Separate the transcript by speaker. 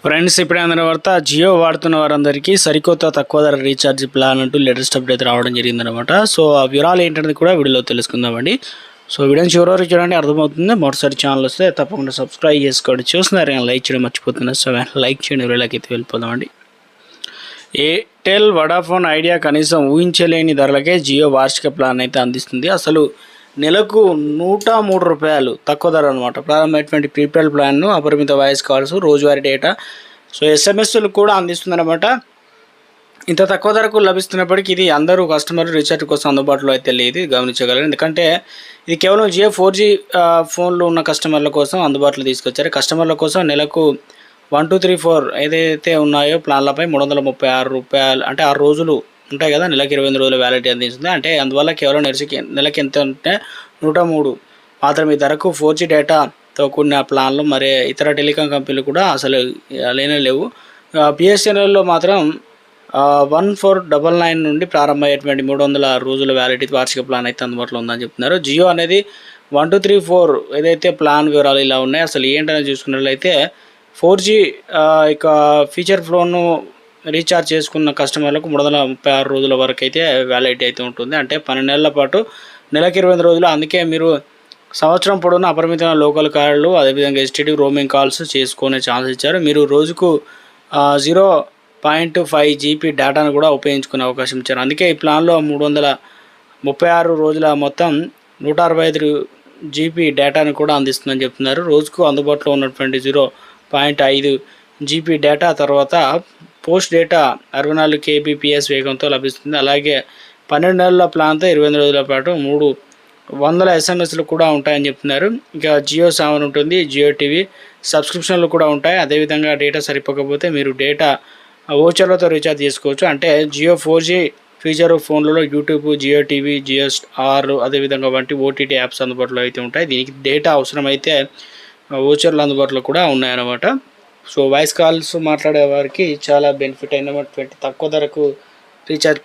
Speaker 1: Friends ఇప్పుడే అందరి వార్త జియో వాడుతున్న వారందరికీ సరికొత్త తక్కువ ధర రీఛార్జ్ ప్లాన్ అంటూ లేటెస్ట్ అప్డేట్ రావడం జరిగిందనమాట. సో ఆ వివరాలు ఏంటనేది కూడా వీడియోలో తెలుసుకుందామండి. సో వీడియోని చివరి వరకు చూడండి, అర్థమవుతుంది. మొదటిసారి ఛానల్ వస్తే తప్పకుండా సబ్స్క్రైబ్ చేసుకోండి. చూస్తున్నారు కానీ లైక్ చేయడం మర్చిపోతున్నారు. సో లైక్ చేయండి, వీడియోలోకి అయితే వెళ్ళిపోదామండి. ఎయిర్టెల్, వడాఫోన్, ఐడియా కనీసం ఊహించలేని ధరలకే జియో వార్షిక ప్లాన్ అయితే అందిస్తుంది. అసలు నెలకు 103 రూపాయలు తక్కువ ధర అనమాట. ప్రారంభమైనటువంటి ప్రీపెయిడ్ ప్లాన్ను అపరిమిత వాయిస్ కాల్స్, రోజువారీ డేటా, సో ఎస్ఎంఎస్లు కూడా అందిస్తుందన్నమాట. ఇంత తక్కువ ధరకు లభిస్తున్నప్పటికీ ఇది అందరూ కస్టమర్లు రీఛార్జ్ కోసం అందుబాటులో అయితే లేదు, గమనించగలరు. ఎందుకంటే ఇది కేవలం జియో 4G ఫోన్లు ఉన్న కస్టమర్ల కోసం అందుబాటులో తీసుకొచ్చారు. కస్టమర్ల కోసం నెలకు 1 2 3 4 ఏదైతే ఉన్నాయో ప్లాన్లపై 336 రూపాయలు, అంటే 6 రోజులు ఉంటాయి కదా, నెలకి 28 రోజుల వ్యాలిడిటీ అందిస్తుంది. అంటే అందువల్ల కేవలం నెలకి ఎంత అంటే 103 మాత్రం. ఈ ధరకు 4G డేటాతో కూడిన ప్లాన్లు మరి ఇతర టెలికాం కంపెనీలు కూడా అసలు లేనే లేవు. బిఎస్ఎన్ఎల్లో మాత్రం 1499 నుండి ప్రారంభమయ్యేటువంటి 300 రోజుల వ్యాలిడిటీ వార్షిక ప్లాన్ అయితే అందుబాటులో ఉందని చెప్తున్నారు. జియో అనేది 1 2 3 4 ఏదైతే ప్లాన్ వివరాలు ఇలా ఉన్నాయి. అసలు ఏంటనేది చూసుకున్నట్లయితే 4G ఇక ఫీచర్ ఫోన్ను రీఛార్జ్ చేసుకున్న కస్టమర్లకు 336 రోజుల వరకు అయితే వ్యాలిడిటీ అయితే ఉంటుంది. అంటే 12 నెలల పాటు, నెలకి 28 రోజులు. అందుకే మీరు సంవత్సరం పొడవునా అపరిమితమైన లోకల్ కాల్లు, అదేవిధంగా ఎస్టీడీ రోమింగ్ కాల్స్ చేసుకునే ఛాన్స్ ఇచ్చారు. మీరు రోజుకు 0.5 GB డేటాను కూడా ఉపయోగించుకునే అవకాశం ఇచ్చారు. అందుకే ఈ ప్లాన్లో 336 రోజుల మొత్తం 165 GB డేటాను కూడా అందిస్తుందని చెప్తున్నారు. రోజుకు అందుబాటులో ఉన్నటువంటి 0.5 GB డేటా, తర్వాత పోస్ట్ డేటా 64 kbps వేగంతో లభిస్తుంది. అలాగే 12 నెలల ప్లాన్తో 28 రోజుల పాటు 300 ఎస్ఎంఎస్లు కూడా ఉంటాయని చెప్తున్నారు. ఇక జియో 7 ఉంటుంది, జియో టీవీ సబ్స్క్రిప్షన్లు కూడా ఉంటాయి. అదేవిధంగా డేటా సరిపోకపోతే మీరు డేటా ఓచర్లతో రీఛార్జ్ చేసుకోవచ్చు. అంటే జియో 4G ఫీచర్ ఫోన్లలో YouTube, Jio TV, Jio Star అదేవిధంగా వంటి ఓటీటీ యాప్స్ అందుబాటులో అయితే ఉంటాయి. దీనికి డేటా అవసరమైతే ఓచర్లు అందుబాటులో కూడా ఉన్నాయన్నమాట. సో వాయిస్ కాల్స్ మాట్లాడే వారికి చాలా బెనిఫిట్ అయినటువంటి తక్కువ ధరకు రీఛార్జ్